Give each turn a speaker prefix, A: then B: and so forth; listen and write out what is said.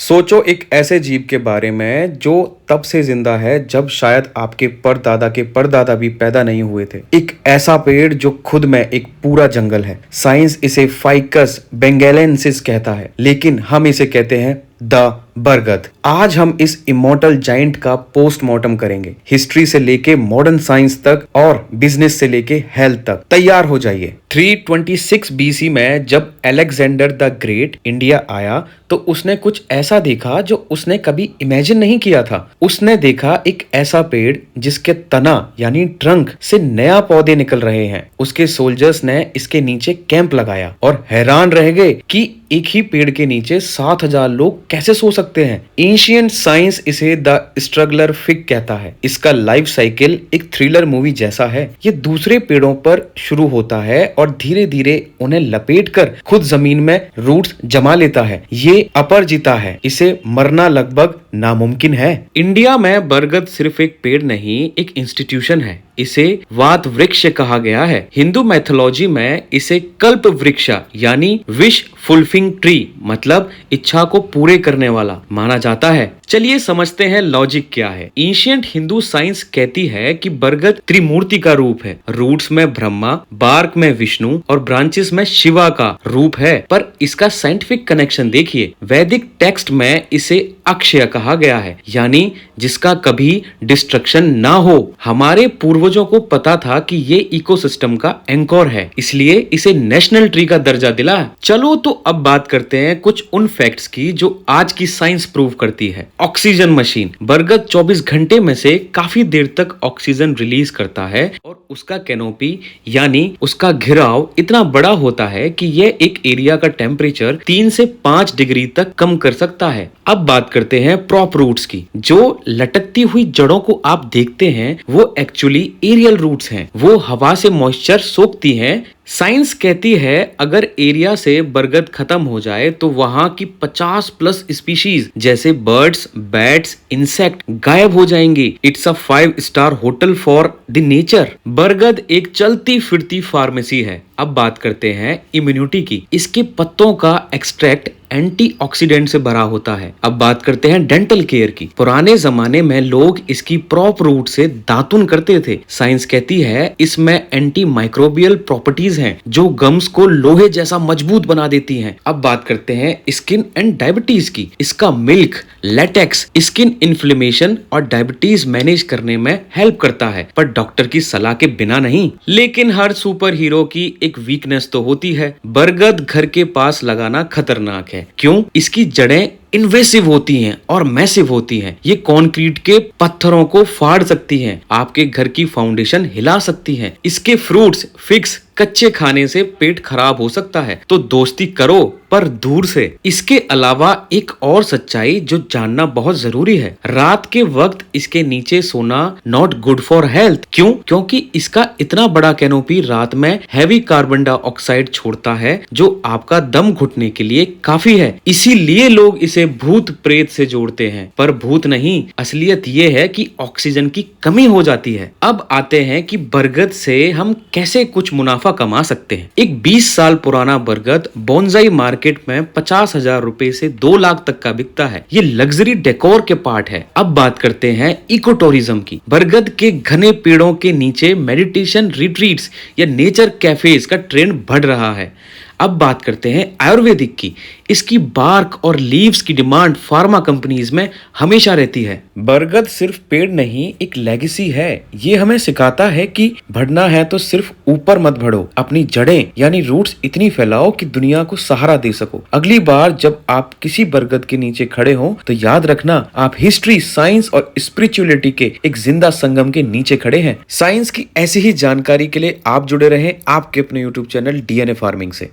A: सोचो एक ऐसे जीव के बारे में जो तब से जिंदा है जब शायद आपके परदादा के परदादा भी पैदा नहीं हुए थे। एक ऐसा पेड़ जो खुद में एक पूरा जंगल है। साइंस इसे फाइकस बेंगेलेंसिस कहता है, लेकिन हम इसे कहते हैं द बरगद। आज हम इस इमॉर्टल जाइंट का पोस्टमार्टम करेंगे, हिस्ट्री से लेके मॉडर्न साइंस तक और बिजनेस से लेके हेल्थ तक। तैयार हो जाइए। 326 बीसी में जब अलेक्जेंडर द ग्रेट इंडिया आया तो उसने कुछ ऐसा देखा जो उसने कभी इमेजिन नहीं किया था। उसने देखा एक ऐसा पेड़ जिसके तना यानी ट्रंक से नया पौधे निकल रहे हैं। उसके सोल्जर्स ने इसके नीचे कैंप लगाया और हैरान रह गए कि एक ही पेड़ के नीचे 7,000 लोग कैसे सो सकते हैं। एंशिएंट साइंस इसे द स्ट्रगलर फिग कहता है। इसका लाइफ साइकिल एक थ्रिलर मूवी जैसा है। ये दूसरे पेड़ों पर शुरू होता है और धीरे धीरे उन्हें लपेटकर खुद जमीन में रूट्स जमा लेता है। ये अपरजिता है, इसे मरना लगभग नामुमकिन है। इंडिया में बरगद सिर्फ एक पेड़ नहीं, एक इंस्टीट्यूशन है। इसे वात वृक्ष कहा गया है। हिंदू मैथोलॉजी में इसे कल्प वृक्ष यानी विश फुलफिलिंग ट्री मतलब इच्छा को पूरे करने वाला माना जाता है। चलिए समझते हैं लॉजिक क्या है। एंशिएंट हिंदू साइंस कहती है कि बरगद त्रिमूर्ति का रूप है। रूट्स में ब्रह्मा, बार्क में विष्णु और ब्रांचेस में शिवा का रूप है। पर इसका साइंटिफिक कनेक्शन देखिए। वैदिक टेक्स्ट में इसे अक्षय कहा गया है, यानी जिसका कभी डिस्ट्रक्शन ना हो। हमारे पूर्वजों को पता था कि ये इकोसिस्टम का एंकर है, इसलिए इसे नेशनल ट्री का दर्जा दिला। चलो तो अब बात करते हैं कुछ उन फैक्ट्स की जो आज की साइंस प्रूव करती है। Oxygen machine. बरगद 24 घंटे में से काफी देर तक ऑक्सीजन रिलीज करता है और उसका कैनोपी यानी उसका घिराव इतना बड़ा होता है कि यह एक एरिया का टेम्परेचर 3 से 5 डिग्री तक कम कर सकता है। अब बात करते हैं प्रॉप रूट्स की। जो लटकती हुई जड़ों को आप देखते हैं वो एक्चुअली एरियल रूट्स हैं। वो हवा से मॉइस्चर सोखती हैं। साइंस कहती है अगर एरिया से बरगद खत्म हो जाए तो वहां की 50 प्लस स्पीशीज जैसे बर्ड्स, बैट्स, इंसेक्ट गायब हो जाएंगे। It's a 5 star hotel for the nature. बरगद एक चलती फिरती फार्मेसी है। अब बात करते हैं इम्यूनिटी की। इसके पत्तों का एक्सट्रैक्ट एंटीऑक्सीडेंट से भरा होता है। अब बात करते हैं डेंटल केयर की। पुराने जमाने में लोग इसकी प्रॉप रूट से दातुन करते थे। साइंस कहती है इसमें एंटी माइक्रोबियल प्रॉपर्टीज हैं जो गम्स को लोहे जैसा मजबूत बना देती हैं। अब बात करते हैं स्किन एंड डायबिटीज की। इसका मिल्क लेटेक्स स्किन इन्फ्लेमेशन और डायबिटीज मैनेज करने में हेल्प करता है, पर डॉक्टर की सलाह के बिना नहीं। लेकिन हर सुपर हीरो की एक वीकनेस तो होती है। बरगद घर के पास लगाना खतरनाक है। क्यों? इसकी जड़ें इन्वेसिव होती हैं और मैसिव होती हैं। ये कंक्रीट के पत्थरों को फाड़ सकती हैं, आपके घर की फाउंडेशन हिला सकती हैं। इसके फ्रूट्स फिग्स कच्चे खाने से पेट खराब हो सकता है, तो दोस्ती करो पर दूर से। इसके अलावा एक और सच्चाई जो जानना बहुत जरूरी है। रात के वक्त इसके नीचे सोना नॉट गुड फॉर हेल्थ। क्यों? क्योंकि इसका इतना बड़ा कैनोपी रात में हैवी कार्बन डाइऑक्साइड छोड़ता है जो आपका दम घुटने के लिए काफी है। इसीलिए लोग इसे भूत प्रेत से जोड़ते हैं, पर भूत नहीं, असलियत ये है कि ऑक्सीजन की कमी हो जाती है। अब आते हैं कि बरगद से हम कैसे कुछ मुनाफा कमा सकते हैं। एक 20 साल पुराना बरगद बोनसाई मार्केट में 50,000 रुपए से 2 लाख तक का बिकता है। ये लग्जरी डेकोर के पार्ट है। अब बात करते हैं इको टूरिज्म की। बरगद के घने पेड़ों के नीचे मेडिटेशन रिट्रीट्स या नेचर कैफेज का ट्रेंड बढ़ रहा है। अब बात करते हैं आयुर्वेदिक की। इसकी बार्क और लीव्स की डिमांड फार्मा कंपनीज में हमेशा रहती है। बरगद सिर्फ पेड़ नहीं, एक लेगेसी है। ये हमें सिखाता है कि बढ़ना है तो सिर्फ ऊपर मत बढ़ो, अपनी जड़ें यानी रूट्स इतनी फैलाओ कि दुनिया को सहारा दे सको। अगली बार जब आप किसी बरगद के नीचे खड़े हो तो याद रखना आप हिस्ट्री, साइंस और स्पिरिचुअलिटी के एक जिंदा संगम के नीचे खड़े हैं। साइंस की ऐसी ही जानकारी के लिए आप जुड़े रहें आपके अपने यूट्यूब चैनल DNA फार्मिंग से।